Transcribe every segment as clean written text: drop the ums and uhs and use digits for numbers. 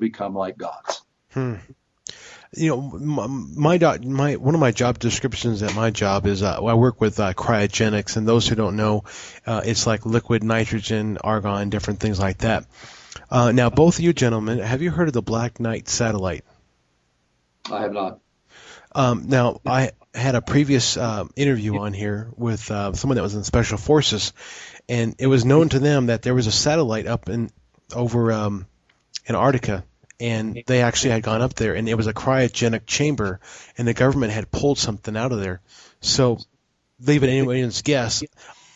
become like gods. You know, one of my job descriptions at my job is I work with cryogenics, and those who don't know, it's like liquid nitrogen, argon, different things like that. Now, both of you gentlemen, have you heard of the Black Knight satellite? I have not. Now, I had a previous interview on here with someone that was in Special Forces, and it was known to them that there was a satellite up over Antarctica, and they actually had gone up there, and it was a cryogenic chamber, and the government had pulled something out of there. So, leave it anyone's guess.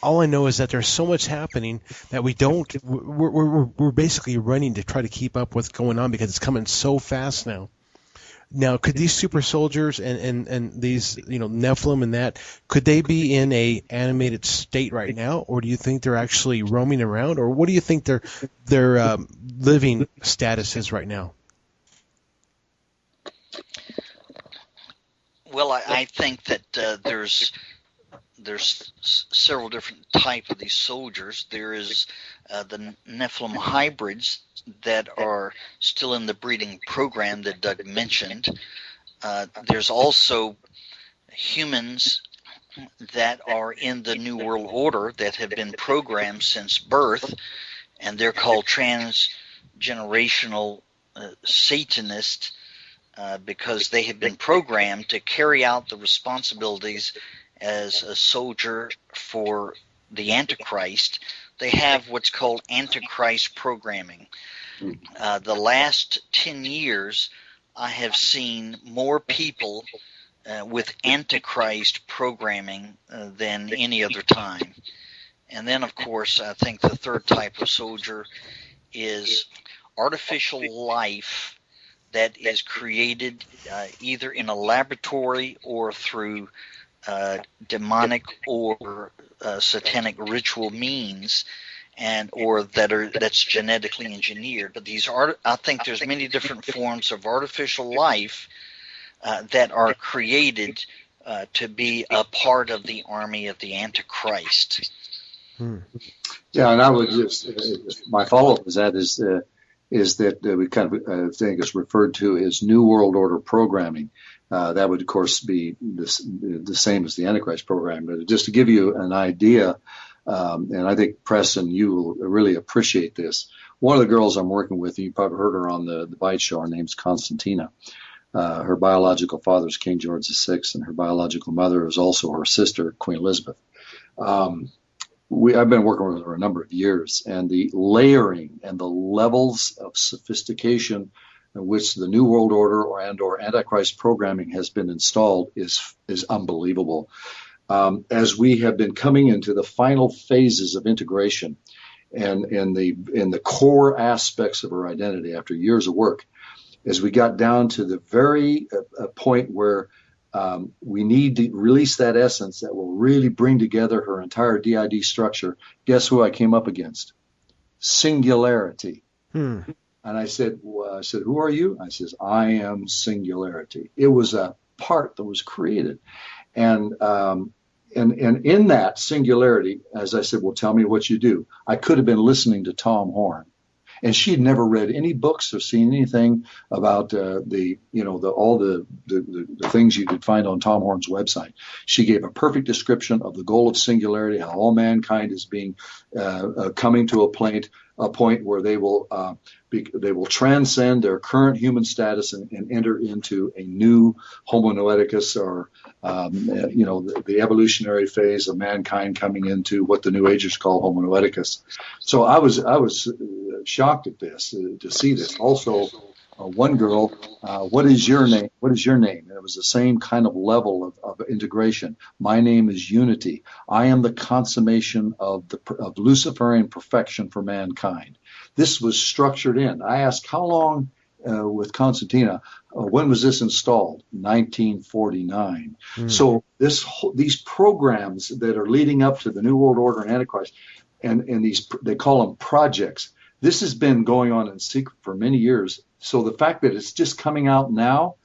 All I know is that there's so much happening that we're basically running to try to keep up with what's going on because it's coming so fast now. Now, could these super soldiers and these, Nephilim and that, could they be in a animated state right now, or do you think they're actually roaming around, or what do you think their living status is right now? Well, I think that there's several different types of these soldiers. There is the Nephilim hybrids that are still in the breeding program that Doug mentioned. There's also humans that are in the New World Order that have been programmed since birth, and they're called transgenerational Satanists because they have been programmed to carry out the responsibilities as a soldier for the Antichrist. They have what's called Antichrist programming. The last 10 years, I have seen more people with Antichrist programming than any other time. And then, of course, I think the third type of soldier is artificial life that is created either in a laboratory or through demonic or satanic ritual means, or that's genetically engineered. But I think there's many different forms of artificial life that are created to be a part of the army of the Antichrist. Yeah, and I would just my follow-up is that we kind of think is referred to as New World Order programming. That would, of course, be the same as the Antichrist program. But just to give you an idea, and I think, Preston, you will really appreciate this. One of the girls I'm working with, and you probably heard her on the Bite Show, her name's Constantina. Her biological father is King George VI, and her biological mother is also her sister, Queen Elizabeth. I've been working with her a number of years, and the layering and the levels of sophistication in which the New World Order or Antichrist programming has been installed is unbelievable. As we have been coming into the final phases of integration and in the core aspects of our identity after years of work, as we got down to the very point where we need to release that essence that will really bring together her entire DID structure, guess who I came up against? Singularity. And I said, who are you? I says, I am singularity. It was a part that was created. And in that singularity, as I said, well, tell me what you do. I could have been listening to Tom Horn. And she'd never read any books or seen anything about all the things you could find on Tom Horn's website. She gave a perfect description of the goal of singularity, how all mankind is being coming to a point where they will transcend their current human status and enter into a new Homo noeticus, or the evolutionary phase of mankind coming into what the New Agers call Homo noeticus. So I was shocked at this, to see this. Also, one girl, what is your name? What is your name? And it was the same kind of level of integration. My name is Unity. I am the consummation of Luciferian perfection for mankind. This was structured in. I asked how long with Constantina, when was this installed? 1949. So these programs that are leading up to the New World Order and Antichrist, and these, they call them projects. This has been going on in secret for many years. So the fact that it's just coming out now,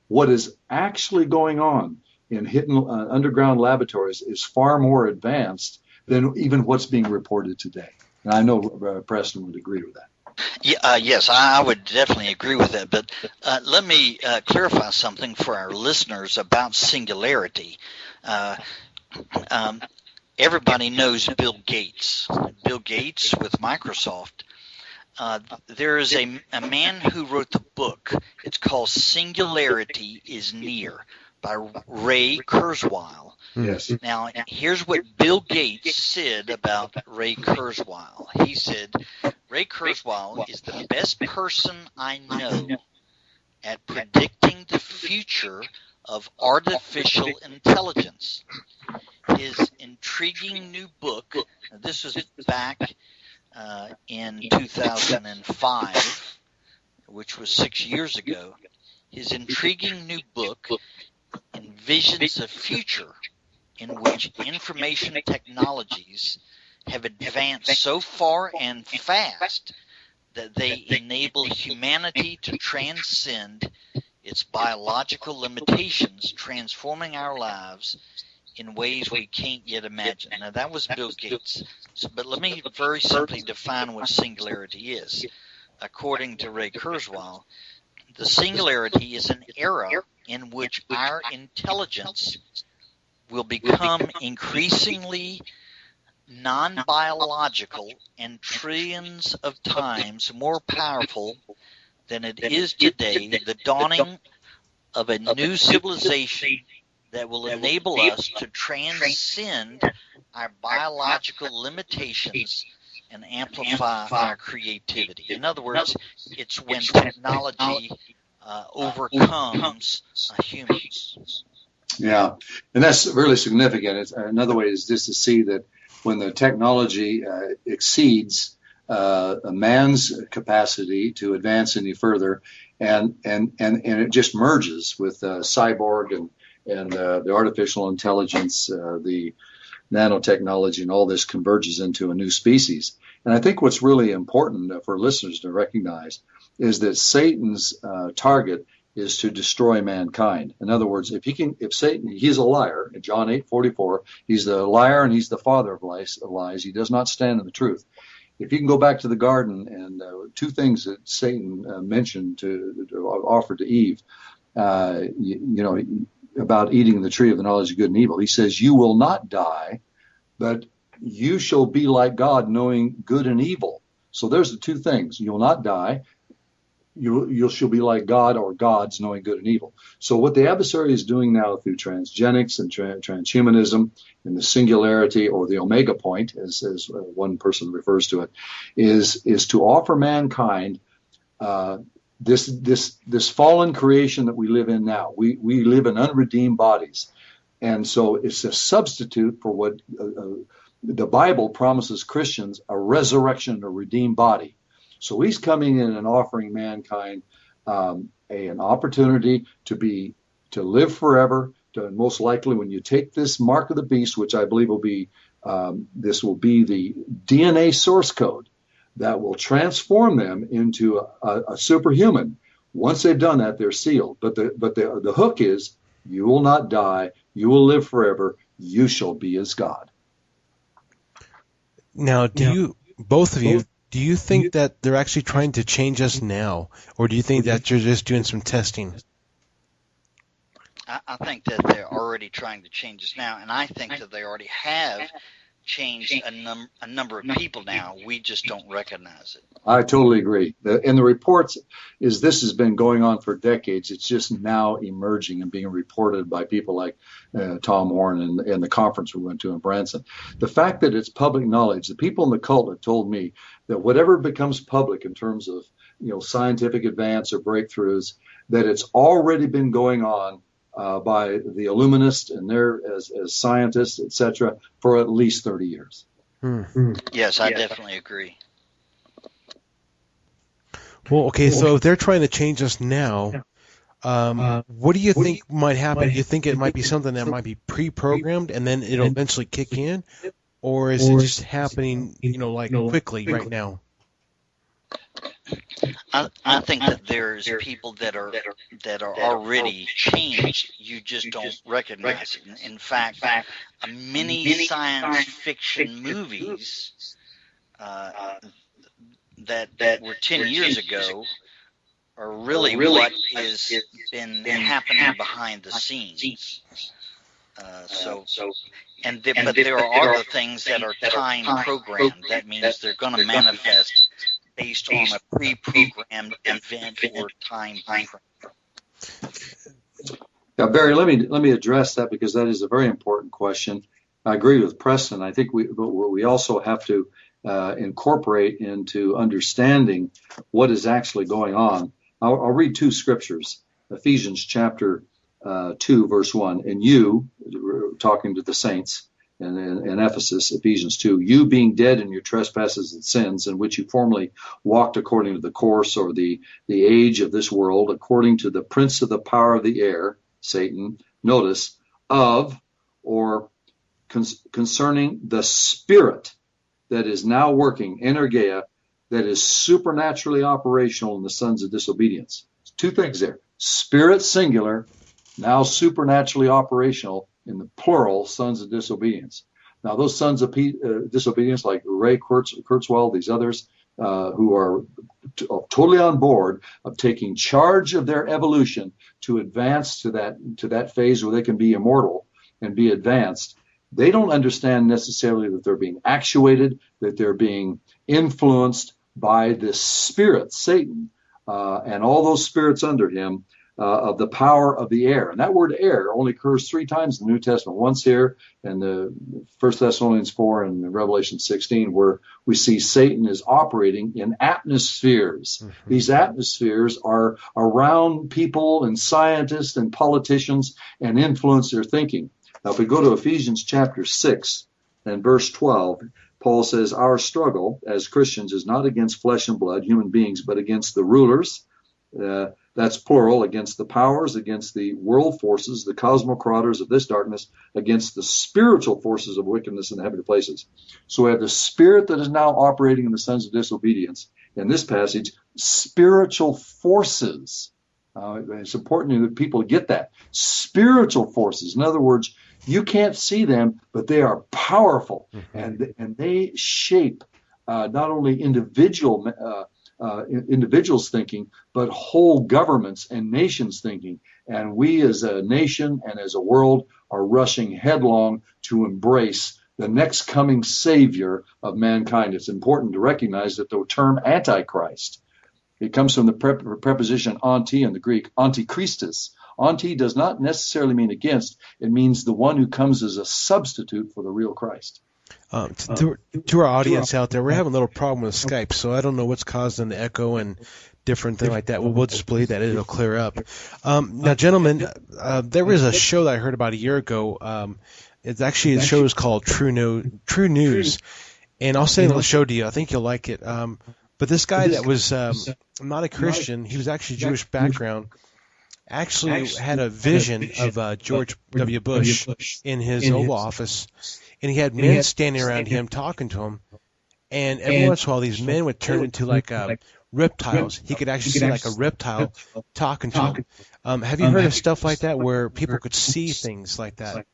what is actually going on in hidden underground laboratories is far more advanced than even what's being reported today. And I know Preston would agree with that. Yes, I would definitely agree with that. But let me clarify something for our listeners about singularity. Um, Everybody knows Bill Gates. Bill Gates with Microsoft. There is a man who wrote the book. It's called Singularity is Near by Ray Kurzweil. Yes. Now, here's what Bill Gates said about Ray Kurzweil. He said, Ray Kurzweil is the best person I know at predicting the future of artificial intelligence. His intriguing new book, this was back in 2005, which was 6 years ago. His intriguing new book envisions a future in which information technologies have advanced so far and fast that they enable humanity to transcend its biological limitations, transforming our lives in ways we can't yet imagine. Now, that was Bill Gates. But let me very simply define what singularity is. According to Ray Kurzweil, the singularity is an era in which our intelligence will become increasingly non-biological and trillions of times more powerful than it is today, the dawning of a new civilization that will enable us to transcend our biological limitations and amplify our creativity. In other words, it's when technology overcomes humans. Yeah, and that's really significant. Another way is just to see that when the technology exceeds a man's capacity to advance any further, and it just merges with cyborg and the artificial intelligence, the nanotechnology, and all this converges into a new species. And I think what's really important for listeners to recognize is that Satan's target is to destroy mankind. In other words, if Satan, he's a liar. In John 8:44, he's the liar and he's the father of lies. He does not stand in the truth. If you can go back to the garden and two things that Satan mentioned to offer to Eve, about eating the tree of the knowledge of good and evil. He says, "You will not die, but you shall be like God, knowing good and evil." So there's the two things: you'll not die. You shall be like God, or gods, knowing good and evil. So what the adversary is doing now through transgenics and transhumanism and the singularity, or the omega point, as one person refers to it, is to offer mankind this fallen creation that we live in now. We live in unredeemed bodies, and so it's a substitute for what the Bible promises Christians: a resurrection, a redeemed body. So he's coming in and offering mankind an opportunity to live forever. To most likely, when you take this mark of the beast, which I believe will be this will be the DNA source code that will transform them into a superhuman. Once they've done that, they're sealed. But the hook is, you will not die, you will live forever, you shall be as God. Now, both of you, do you think that they're actually trying to change us now, or do you think that you're just doing some testing? I think that they're already trying to change us now, and I think that they already have changed a number of people now. We just don't recognize it. I totally agree. In the reports, this has been going on for decades. It's just now emerging and being reported by people like Tom Horn and the conference we went to in Branson. The fact that it's public knowledge, the people in the cult have told me that whatever becomes public in terms of scientific advance or breakthroughs, that it's already been going on by the Illuminists and their as scientists, etc., for at least 30 years. Yes, I definitely agree. Well, okay, so if they're trying to change us now, what do you think might happen? Do you think it might be something that might be pre-programmed and then it'll eventually kick in? Or is it just happening, quickly right now? I think that there's people that are already changed. You just don't recognize it. In fact, many science fiction movies, that were 10 years ago are really what is been happening behind the scenes. But there are other things that are time programmed. That means they're going to manifest based on a pre-programmed event or time frame. Now, Barry, let me address that, because that is a very important question. I agree with Preston. I think we also have to incorporate into understanding what is actually going on. I'll read two scriptures. Ephesians chapter 2, verse 1. And you, talking to the saints in Ephesus, Ephesians 2, you being dead in your trespasses and sins, in which you formerly walked according to the course or the age of this world, according to the prince of the power of the air, Satan, notice, concerning the spirit that is now working, energeia, that is supernaturally operational in the sons of disobedience. Two things there. Spirit singular, now supernaturally operational in the plural, sons of disobedience. Now, those sons of disobedience, like Ray Kurzweil, these others, who are totally on board of taking charge of their evolution to advance to that phase where they can be immortal and be advanced, they don't understand necessarily that they're being actuated, that they're being influenced by this spirit, Satan, and all those spirits under him, of the power of the air. And that word air only occurs 3 times in the New Testament. Once here in the 1 Thessalonians 4 and Revelation 16, where we see Satan is operating in atmospheres. Mm-hmm. These atmospheres are around people and scientists and politicians and influence their thinking. Now, if we go to Ephesians chapter 6 and verse 12, Paul says, our struggle as Christians is not against flesh and blood, human beings, but against the rulers, that's plural, against the powers, against the world forces, the cosmocrators of this darkness, against the spiritual forces of wickedness in the heavenly places. So we have the spirit that is now operating in the sons of disobedience. In this passage, spiritual forces. It's important that people get that. Spiritual forces. In other words, you can't see them, but they are powerful, and they shape not only individuals thinking, but whole governments and nations thinking. And we as a nation and as a world are rushing headlong to embrace the next coming savior of mankind. It's important to recognize that the term Antichrist, it comes from the preposition anti in the Greek, antichristos. Anti does not necessarily mean against. It means the one who comes as a substitute for the real Christ. To our audience out there, we're having a little problem with Skype, so I don't know what's causing the echo and different thing like that. We'll just believe that it'll clear up. Now, gentlemen, there was a show that I heard about a year ago. It's actually the show is called True News, and I'll send the show to you. I think you'll like it. But this guy that was not a Christian, he was actually Jewish background, actually had a vision of George W. Bush in his Oval Office, and he had men standing around him talking to him, and every once in a while these men would turn into like reptiles. He could actually see like a reptile talking to him. Have you heard of stuff like that where people could see things like that?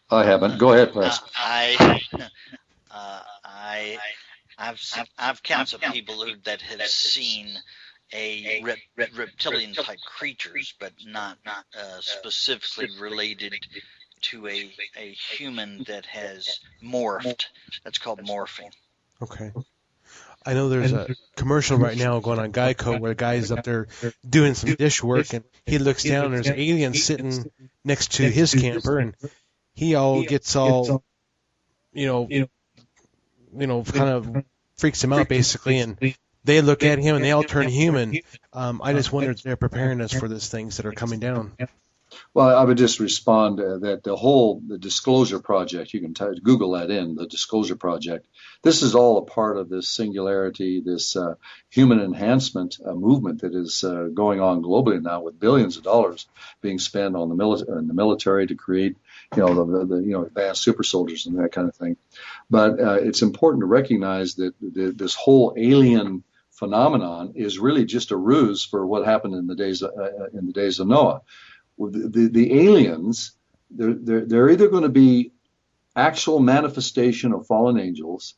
I haven't. Go ahead, Preston. I've counted people that have seen a reptilian type creatures, but not specifically related to a human that has morphed. That's called morphing. Okay. I know there's a commercial right now going on Geico where the guy's up there doing some dish work, and he looks down and there's an alien sitting next to his camper, and he gets kind of freaks him out basically, and they look at him and they all turn human. I just wonder if they're preparing us for these things that are coming down. Well, I would just respond that the Disclosure Project, you can Google that the Disclosure Project. This is all a part of this singularity, this human enhancement movement that is going on globally now, with billions of dollars being spent on the military to create, the advanced super soldiers and that kind of thing. But it's important to recognize that this whole alien phenomenon is really just a ruse for what happened in the days of Noah. The aliens, they're either going to be actual manifestation of fallen angels